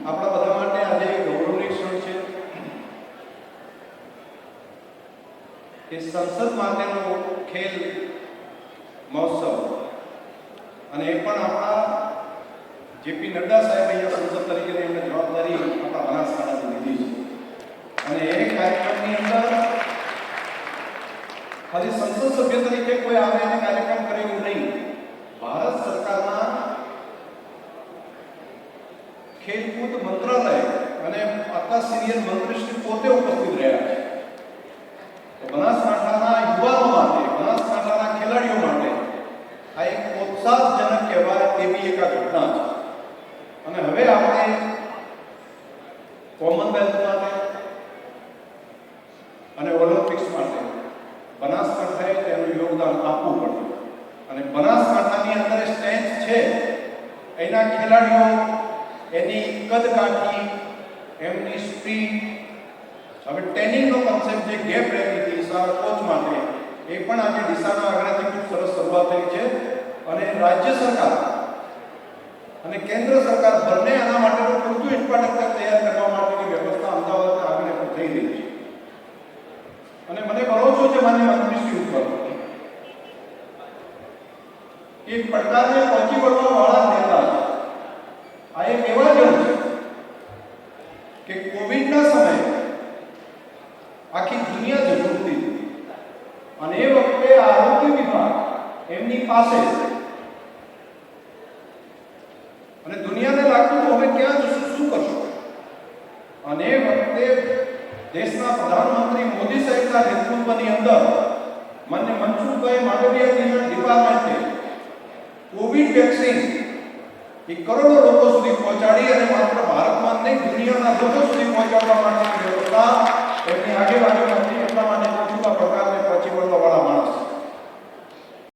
આપણા બધા માટે આજે ગૌરવની ક્ષણ છે કે સંસદ માટેનો ખેલ મહોત્સવ, અને એ પણ આપણા જેપી નડ્ડા સાહેબ અહીંયા સંસદ તરીકે એમને જવાબદારી આપણા બનાસકાંઠાની લીધી છે. અને એ કાર્યક્રમની અંદર ખાલી સંસદ સભ્ય તરીકે કોઈ આવે અને કાર્યક્રમ કરે એવું નહીં, ભારત સરકારના ખેલકૂદ મંત્રાલય અને આટલા સિનિયર મંત્રીશ્રી પોતે ઉપસ્થિત રહ્યા છે. બનાસકાંઠાના યુવાનો માટે, બનાસકાંઠાના ખેલાડીઓ માટે આ એક ઉત્સાહજનક કહેવાય તેવી એક આ ઘટના છે. અને હવે આપણે કોમનવેલ્થ માટે અને ઓલિમ્પિક્સ માટે બનાસકાંઠાએ તેનું યોગદાન આપવું પડે. અને બનાસકાંઠાની અંદર સ્ટ્રેન્થ છે, એના ખેલાડીઓ, એની કદકાઠી, એમની સ્પીડ, હવે ટ્રેનિંગનો કન્સેપ્ટ જે ગેપ રહેતી હતી સારા કોચ માટે, એ પણ આજે દિશાના આગળથી ખૂબ સરસ શરૂઆત થઈ છે. અને રાજ્ય સરકાર અને કેન્દ્ર સરકાર બંને આના માટેનું પૂરતું ઇન્ફ્રાસ્ટ્રક્ચર તૈયાર કરવા માટેની વ્યવસ્થા અમદાવાદ આગળ પણ થઈ રહી છે. અને મને ભરોસો છે માન્ય મંત્રીશ્રી ઉપર એક પડકારને પહોંચી વળવા વાળા નેતા છે. આ એક એવા જણ છે કે કોવિડના સમયે આખી દુનિયા ઝૂઝતી હતી, અને એ વખતે આરોગ્ય વિભાગ એમની પાસે, અને દુનિયાને લાગતું હવે ક્યાં જશું, શું કરશું. અને એ વખતે દેશના પ્રધાનમંત્રી મોદી સાહેબના નેતૃત્વની અંદર માન્ય મનસુખભાઈ માંડવિયાજીના ડિપાર્ટમેન્ટે કોવિડ વેક્સિન એ કરોડો લોકો સુધી પહોંચાડી, અને માત્ર ભારતમાં નહીં દુનિયાના લોકો સુધી પહોંચાડવા માટેની વ્યવસ્થા એમની આગેવાનીમાં